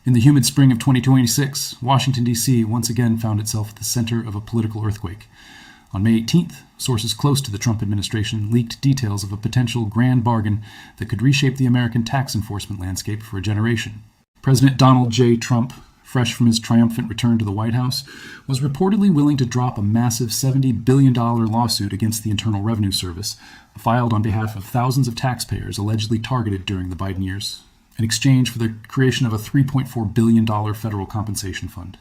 In the humid spring of 2026, Washington, D.C. once again found itself at the center of a political earthquake. On May 18th, sources close to the Trump administration leaked details of a potential grand bargain that could reshape the American tax enforcement landscape for a generation. President Donald J. Trump, fresh from his triumphant return to the White House, was reportedly willing to drop a massive $70 billion lawsuit against the Internal Revenue Service, filed on behalf of thousands of taxpayers allegedly targeted during the Biden years, in exchange for the creation of a $3.4 billion federal compensation fund.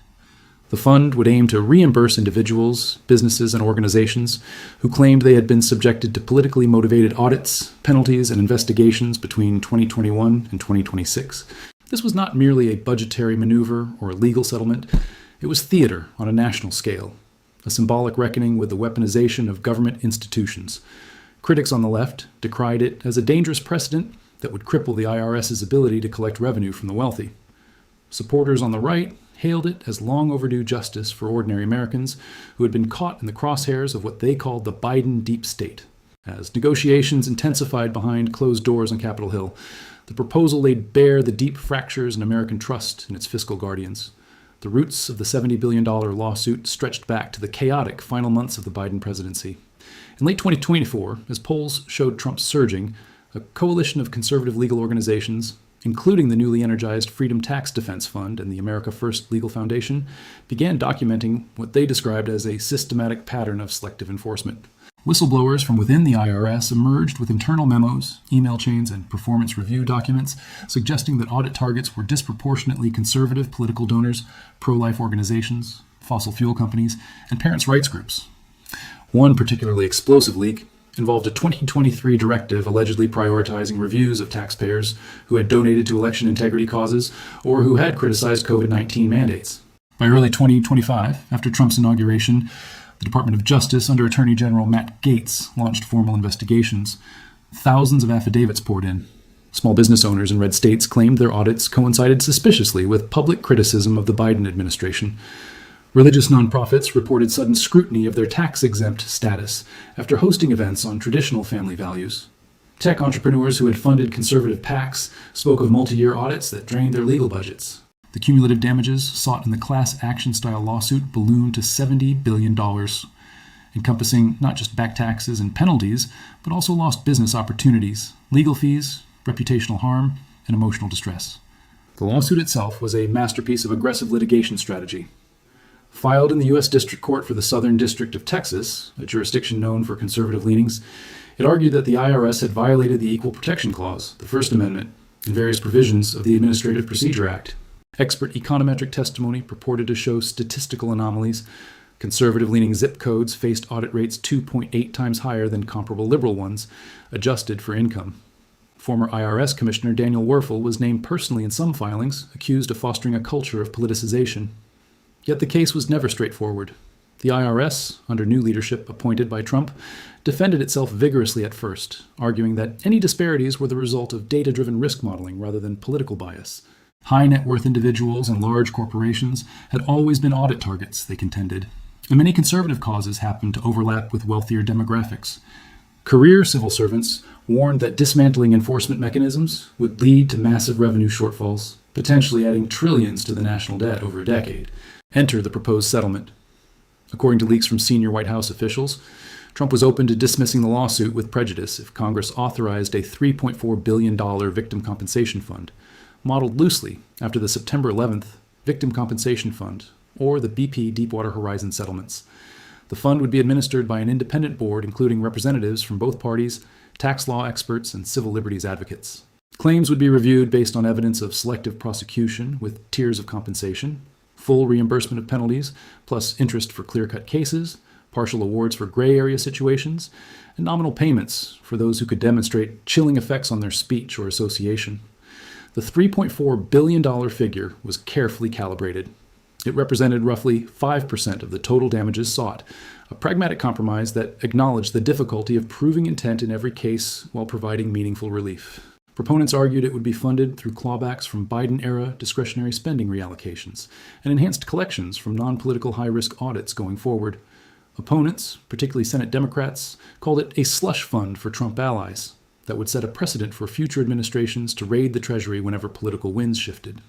The fund would aim to reimburse individuals, businesses, and organizations who claimed they had been subjected to politically motivated audits, penalties, and investigations between 2021 and 2026. This was not merely a budgetary maneuver or a legal settlement. It was theater on a national scale, a symbolic reckoning with the weaponization of government institutions. Critics on the left decried it as a dangerous precedent that would cripple the IRS's ability to collect revenue from the wealthy. Supporters on the right hailed it as long overdue justice for ordinary Americans who had been caught in the crosshairs of what they called the Biden deep state. As negotiations intensified behind closed doors on Capitol Hill, the proposal laid bare the deep fractures in American trust in its fiscal guardians. The roots of the $70 billion lawsuit stretched back to the chaotic final months of the Biden presidency. In late 2024, as polls showed Trump surging, a coalition of conservative legal organizations, including the newly energized Freedom Tax Defense Fund and the America First Legal Foundation, began documenting what they described as a systematic pattern of selective enforcement. Whistleblowers from within the IRS emerged with internal memos, email chains, and performance review documents suggesting that audit targets were disproportionately conservative political donors, pro-life organizations, fossil fuel companies, and parents' rights groups. One particularly explosive leak involved a 2023 directive allegedly prioritizing reviews of taxpayers who had donated to election integrity causes or who had criticized COVID-19 mandates. By early 2025, after Trump's inauguration, the Department of Justice under Attorney General Matt Gaetz launched formal investigations. Thousands of affidavits poured in. Small business owners in red states claimed their audits coincided suspiciously with public criticism of the Biden administration. Religious nonprofits reported sudden scrutiny of their tax-exempt status after hosting events on traditional family values. Tech entrepreneurs who had funded conservative PACs spoke of multi-year audits that drained their legal budgets. The cumulative damages sought in the class action-style lawsuit ballooned to $70 billion, encompassing not just back taxes and penalties, but also lost business opportunities, legal fees, reputational harm, and emotional distress. The lawsuit itself was a masterpiece of aggressive litigation strategy. Filed in the U.S. District Court for the Southern District of Texas, a jurisdiction known for conservative leanings, it argued that the IRS had violated the Equal Protection Clause, the First Amendment, and various provisions of the Administrative Procedure Act. Expert econometric testimony purported to show statistical anomalies. Conservative-leaning zip codes faced audit rates 2.8 times higher than comparable liberal ones, adjusted for income. Former IRS Commissioner Daniel Werfel was named personally in some filings, accused of fostering a culture of politicization. Yet the case was never straightforward. The IRS, under new leadership appointed by Trump, defended itself vigorously at first, arguing that any disparities were the result of data-driven risk modeling rather than political bias. High net worth individuals and large corporations had always been audit targets, they contended, and many conservative causes happened to overlap with wealthier demographics. Career civil servants warned that dismantling enforcement mechanisms would lead to massive revenue shortfalls, potentially adding trillions to the national debt over a decade. Enter the proposed settlement. According to leaks from senior White House officials, Trump was open to dismissing the lawsuit with prejudice if Congress authorized a $3.4 billion victim compensation fund, modeled loosely after the September 11th Victim Compensation Fund, or the BP Deepwater Horizon settlements. The fund would be administered by an independent board including representatives from both parties, tax law experts, and civil liberties advocates. Claims would be reviewed based on evidence of selective prosecution with tiers of compensation, full reimbursement of penalties, plus interest for clear-cut cases, partial awards for gray area situations, and nominal payments for those who could demonstrate chilling effects on their speech or association. The $3.4 billion figure was carefully calibrated. It represented roughly 5% of the total damages sought, a pragmatic compromise that acknowledged the difficulty of proving intent in every case while providing meaningful relief. Proponents argued it would be funded through clawbacks from Biden-era discretionary spending reallocations and enhanced collections from non-political high-risk audits going forward. Opponents, particularly Senate Democrats, called it a slush fund for Trump allies that would set a precedent for future administrations to raid the Treasury whenever political winds shifted.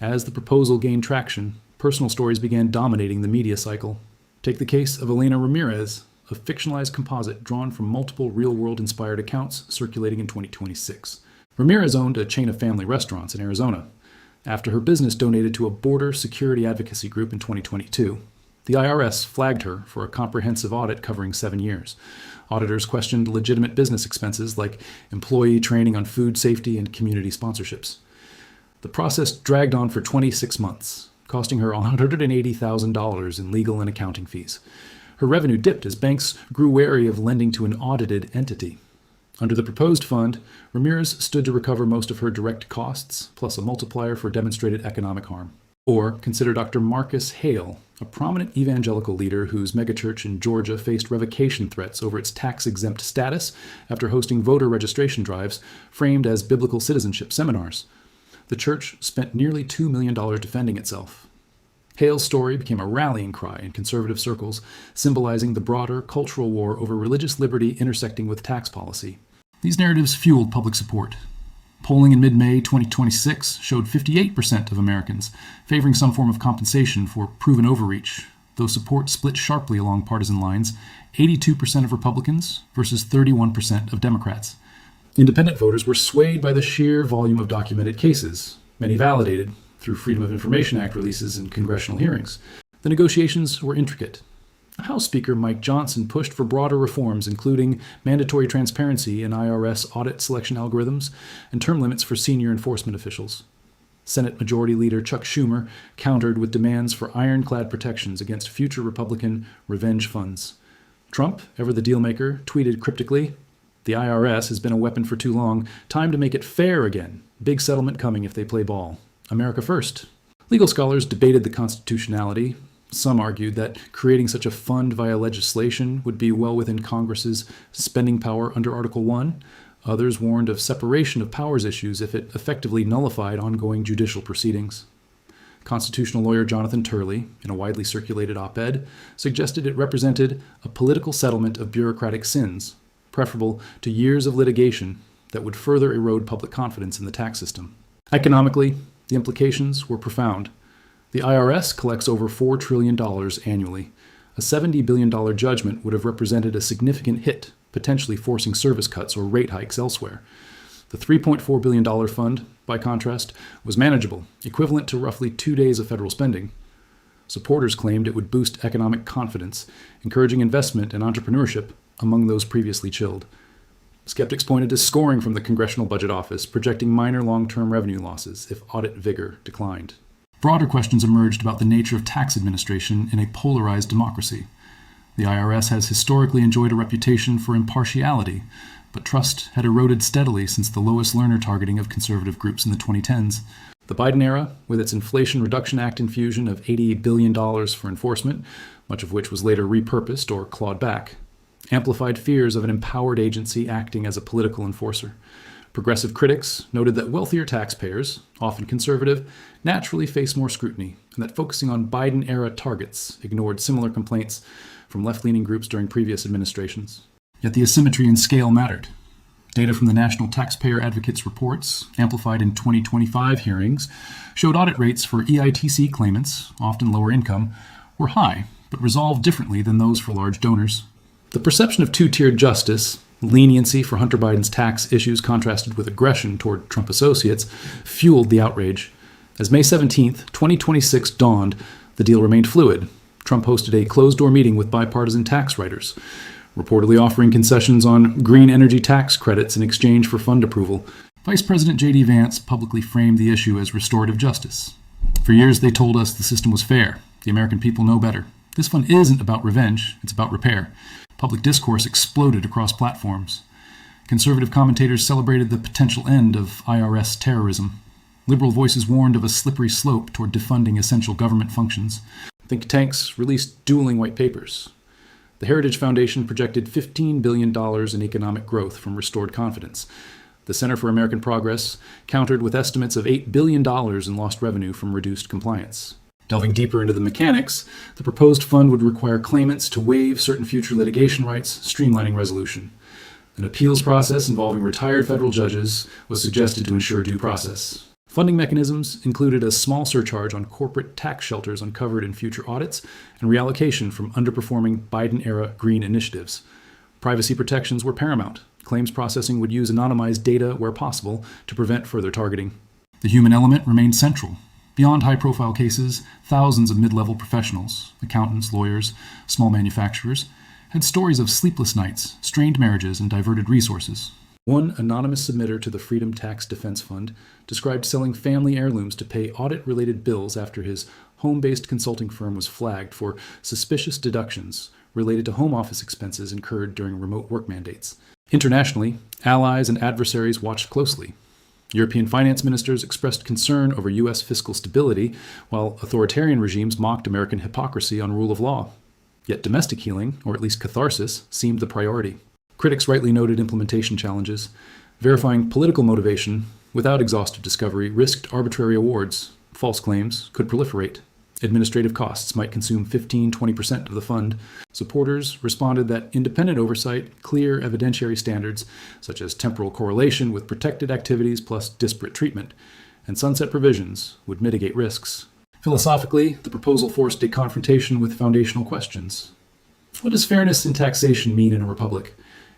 As the proposal gained traction, personal stories began dominating the media cycle. Take the case of Elena Ramirez, a fictionalized composite drawn from multiple real-world inspired accounts circulating in 2026. Ramirez owned a chain of family restaurants in Arizona. After her business donated to a border security advocacy group in 2022, the IRS flagged her for a comprehensive audit covering 7 years. Auditors questioned legitimate business expenses like employee training on food safety and community sponsorships. The process dragged on for 26 months, costing her $180,000 in legal and accounting fees. Her revenue dipped as banks grew wary of lending to an audited entity. Under the proposed fund, Ramirez stood to recover most of her direct costs, plus a multiplier for demonstrated economic harm. Or consider Dr. Marcus Hale, a prominent evangelical leader whose megachurch in Georgia faced revocation threats over its tax-exempt status after hosting voter registration drives framed as biblical citizenship seminars. The church spent nearly $2 million defending itself. Hale's story became a rallying cry in conservative circles, symbolizing the broader cultural war over religious liberty intersecting with tax policy. These narratives fueled public support. Polling in mid-May 2026 showed 58% of Americans favoring some form of compensation for proven overreach, though support split sharply along partisan lines, 82% of Republicans versus 31% of Democrats. Independent voters were swayed by the sheer volume of documented cases, many validated through Freedom of Information Act releases and congressional hearings. The negotiations were intricate. House Speaker Mike Johnson pushed for broader reforms, including mandatory transparency in IRS audit selection algorithms and term limits for senior enforcement officials. Senate Majority Leader Chuck Schumer countered with demands for ironclad protections against future Republican revenge funds. Trump, ever the dealmaker, tweeted cryptically, "The IRS has been a weapon for too long. Time to make it fair again. Big settlement coming if they play ball. America first." Legal scholars debated the constitutionality. Some argued that creating such a fund via legislation would be well within Congress's spending power under Article 1. Others warned of separation of powers issues if it effectively nullified ongoing judicial proceedings. Constitutional lawyer Jonathan Turley, in a widely circulated op-ed, suggested it represented a political settlement of bureaucratic sins, preferable to years of litigation that would further erode public confidence in the tax system. Economically, the implications were profound. The IRS collects over $4 trillion annually. A $70 billion judgment would have represented a significant hit, potentially forcing service cuts or rate hikes elsewhere. The $3.4 billion fund, by contrast, was manageable, equivalent to roughly 2 days of federal spending. Supporters claimed it would boost economic confidence, encouraging investment and entrepreneurship among those previously chilled. Skeptics pointed to scoring from the Congressional Budget Office, projecting minor long-term revenue losses if audit vigor declined. Broader questions emerged about the nature of tax administration in a polarized democracy. The IRS has historically enjoyed a reputation for impartiality, but trust had eroded steadily since the lowest learner targeting of conservative groups in the 2010s. The Biden era, with its Inflation Reduction Act infusion of $80 billion for enforcement, much of which was later repurposed or clawed back, amplified fears of an empowered agency acting as a political enforcer. Progressive critics noted that wealthier taxpayers, often conservative, naturally face more scrutiny, and that focusing on Biden-era targets ignored similar complaints from left-leaning groups during previous administrations. Yet the asymmetry in scale mattered. Data from the National Taxpayer Advocates reports, amplified in 2025 hearings, showed audit rates for EITC claimants, often lower income, were high, but resolved differently than those for large donors. The perception of two-tiered justice, leniency for Hunter Biden's tax issues contrasted with aggression toward Trump associates, fueled the outrage. As May 17, 2026 dawned, the deal remained fluid. Trump hosted a closed-door meeting with bipartisan tax writers, reportedly offering concessions on green energy tax credits in exchange for fund approval. Vice President J.D. Vance publicly framed the issue as restorative justice. "For years they told us the system was fair. The American people know better. This fund isn't about revenge, it's about repair." Public discourse exploded across platforms. Conservative commentators celebrated the potential end of IRS terrorism. Liberal voices warned of a slippery slope toward defunding essential government functions. Think tanks released dueling white papers. The Heritage Foundation projected $15 billion in economic growth from restored confidence. The Center for American Progress countered with estimates of $8 billion in lost revenue from reduced compliance. Delving deeper into the mechanics, the proposed fund would require claimants to waive certain future litigation rights, streamlining resolution. An appeals process involving retired federal judges was suggested to ensure due process. Funding mechanisms included a small surcharge on corporate tax shelters uncovered in future audits and reallocation from underperforming Biden-era green initiatives. Privacy protections were paramount. Claims processing would use anonymized data where possible to prevent further targeting. The human element remained central. Beyond high-profile cases, thousands of mid-level professionals, accountants, lawyers, small manufacturers, had stories of sleepless nights, strained marriages, and diverted resources. One anonymous submitter to the Freedom Tax Defense Fund described selling family heirlooms to pay audit-related bills after his home-based consulting firm was flagged for suspicious deductions related to home office expenses incurred during remote work mandates. Internationally, allies and adversaries watched closely. European finance ministers expressed concern over U.S. fiscal stability, while authoritarian regimes mocked American hypocrisy on rule of law. Yet domestic healing, or at least catharsis, seemed the priority. Critics rightly noted implementation challenges. Verifying political motivation without exhaustive discovery risked arbitrary awards. False claims could proliferate. Administrative costs might consume 15-20% of the fund. Supporters responded that independent oversight, clear evidentiary standards, such as temporal correlation with protected activities plus disparate treatment, and sunset provisions would mitigate risks. Philosophically, the proposal forced a confrontation with foundational questions. What does fairness in taxation mean in a republic?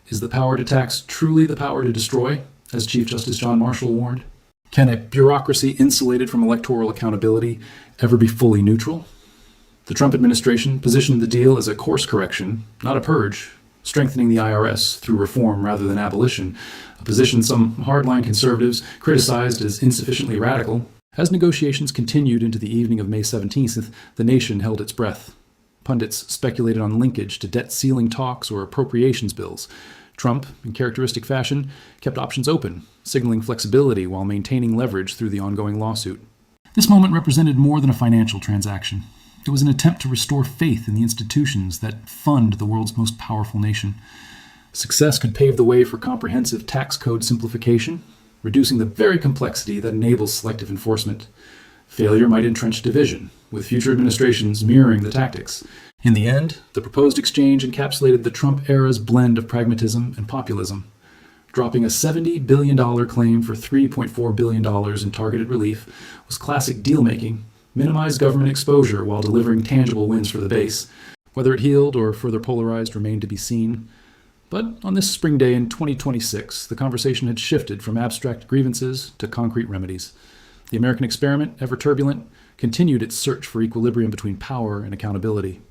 Is the power to tax truly the power to destroy, as Chief Justice John Marshall warned? Can a bureaucracy insulated from electoral accountability ever be fully neutral? The Trump administration positioned the deal as a course correction, not a purge, strengthening the IRS through reform rather than abolition, a position some hardline conservatives criticized as insufficiently radical. As negotiations continued into the evening of May 17th, the nation held its breath. Pundits speculated on linkage to debt ceiling talks or appropriations bills. Trump, in characteristic fashion, kept options open, signaling flexibility while maintaining leverage through the ongoing lawsuit. This moment represented more than a financial transaction. It was an attempt to restore faith in the institutions that fund the world's most powerful nation. Success could pave the way for comprehensive tax code simplification, reducing the very complexity that enables selective enforcement. Failure might entrench division, with future administrations mirroring the tactics. In the end, the proposed exchange encapsulated the Trump era's blend of pragmatism and populism. Dropping a $70 billion claim for $3.4 billion in targeted relief was classic deal-making, minimized government exposure while delivering tangible wins for the base. Whether it healed or further polarized remained to be seen. But on this spring day in 2026, the conversation had shifted from abstract grievances to concrete remedies. The American experiment, ever turbulent, continued its search for equilibrium between power and accountability.